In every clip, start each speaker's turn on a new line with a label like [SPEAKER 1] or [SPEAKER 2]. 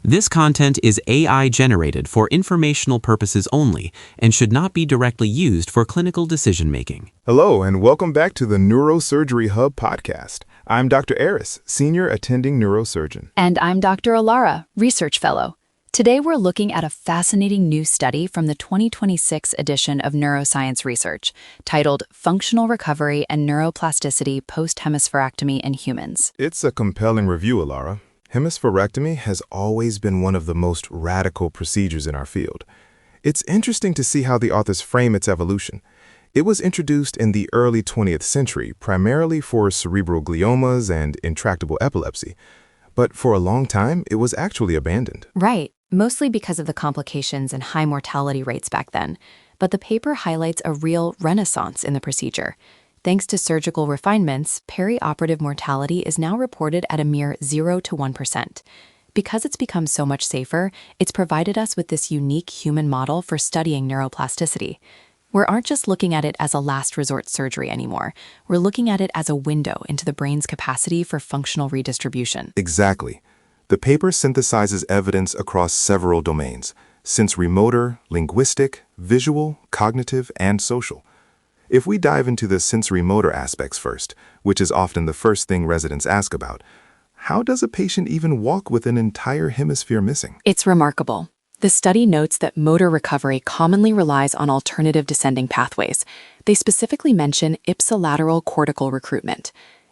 [SPEAKER 1] This content is AI generated for informational purposes only and should not be directly used for clinical decision-making.
[SPEAKER 2] Hello, and welcome back to the Neurosurgery Hub podcast. I'm Dr. Aris, Senior Attending Neurosurgeon.
[SPEAKER 3] And I'm Dr. Alara, Research Fellow. Today we're looking at a fascinating new study from the 2026 edition of Neuroscience Research, titled Functional Recovery and Neuroplasticity Post-Hemispherectomy in Humans.
[SPEAKER 2] It's a compelling review, Alara. Hemispherectomy has always been one of the most radical procedures in our field. It's interesting to see how the authors frame its evolution. It was introduced in the early 20th century, primarily for cerebral gliomas and intractable epilepsy. But for a long time, it was actually abandoned.
[SPEAKER 3] Right, mostly because of the complications and high mortality rates back then. But the paper highlights a real renaissance in the procedure. Thanks to surgical refinements, perioperative mortality is now reported at a mere 0 to 1%. Because it's become so much safer, it's provided us with this unique human model for studying neuroplasticity. We aren't just looking at it as a last resort surgery anymore. We're looking at it as a window into the brain's capacity for functional redistribution.
[SPEAKER 2] Exactly. The paper synthesizes evidence across several domains: sensorimotor, linguistic, visual, cognitive, and social. If we dive into the sensorimotor aspects first, which is often the first thing residents ask about, how does a patient even walk with an entire hemisphere missing?
[SPEAKER 3] It's remarkable. The study notes that motor recovery commonly relies on alternative descending pathways. They specifically mention ipsilateral cortical recruitment.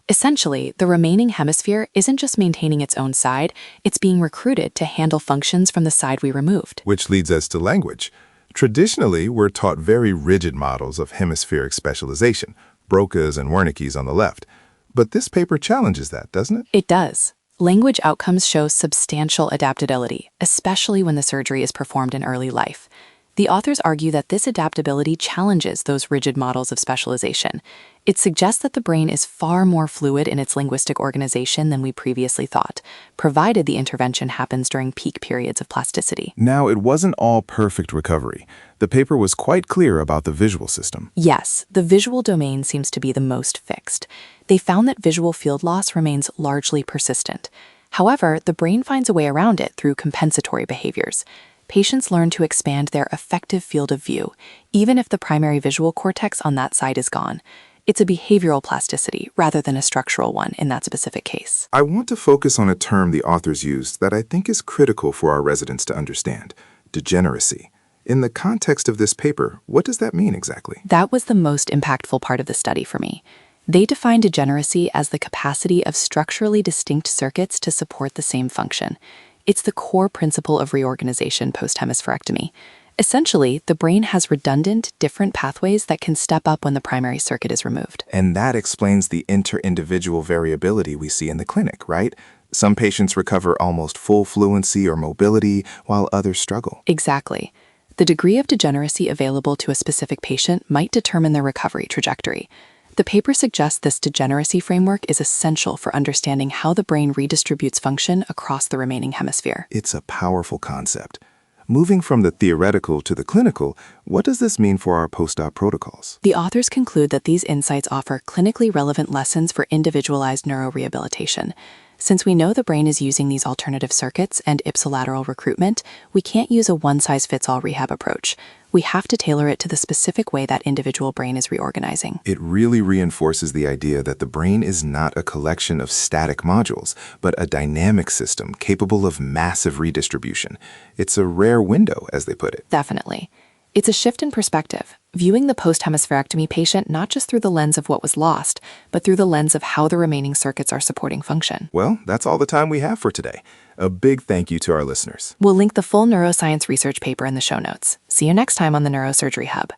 [SPEAKER 3] Essentially, the remaining hemisphere isn't just maintaining its own side, it's being recruited to handle functions from the side we removed.
[SPEAKER 2] Which leads us to language. Traditionally, we're taught very rigid models of hemispheric specialization, Broca's and Wernicke's on the left. But this paper challenges that, doesn't it?
[SPEAKER 3] It does. Language outcomes show substantial adaptability, especially when the surgery is performed in early life. The authors argue that this adaptability challenges those rigid models of specialization. It suggests that the brain is far more fluid in its linguistic organization than we previously thought, provided the intervention happens during peak periods of plasticity.
[SPEAKER 2] Now, it wasn't all perfect recovery. The paper was quite clear about the visual system.
[SPEAKER 3] Yes, the visual domain seems to be the most fixed. They found that visual field loss remains largely persistent. However, the brain finds a way around it through compensatory behaviors. Patients learn to expand their effective field of view, even if the primary visual cortex on that side is gone. It's a behavioral plasticity rather than a structural one in that specific case.
[SPEAKER 2] I want to focus on a term the authors used that I think is critical for our residents to understand: degeneracy. In the context of this paper, what does that mean exactly?
[SPEAKER 3] That was the most impactful part of the study for me. They define degeneracy as the capacity of structurally distinct circuits to support the same function. It's the core principle of reorganization post-hemispherectomy. Essentially, the brain has redundant, different pathways that can step up when the primary circuit is removed.
[SPEAKER 2] And that explains the inter-individual variability we see in the clinic, right? Some patients recover almost full fluency or mobility, while others struggle.
[SPEAKER 3] Exactly. The degree of degeneracy available to a specific patient might determine their recovery trajectory. The paper suggests this degeneracy framework is essential for understanding how the brain redistributes function across the remaining hemisphere.
[SPEAKER 2] It's a powerful concept. Moving from the theoretical to the clinical, what does this mean for our post-op protocols?
[SPEAKER 3] The authors conclude that these insights offer clinically relevant lessons for individualized neurorehabilitation. Since we know the brain is using these alternative circuits and ipsilateral recruitment, we can't use a one-size-fits-all rehab approach. We have to tailor it to the specific way that individual brain is reorganizing.
[SPEAKER 2] It really reinforces the idea that the brain is not a collection of static modules, but a dynamic system capable of massive redistribution. It's a rare window, as they put it.
[SPEAKER 3] Definitely. It's a shift in perspective, viewing the post-hemispherectomy patient not just through the lens of what was lost, but through the lens of how the remaining circuits are supporting function.
[SPEAKER 2] Well, that's all the time we have for today. A big thank you to our listeners.
[SPEAKER 3] We'll link the full neuroscience research paper in the show notes. See you next time on the Neurosurgery Hub.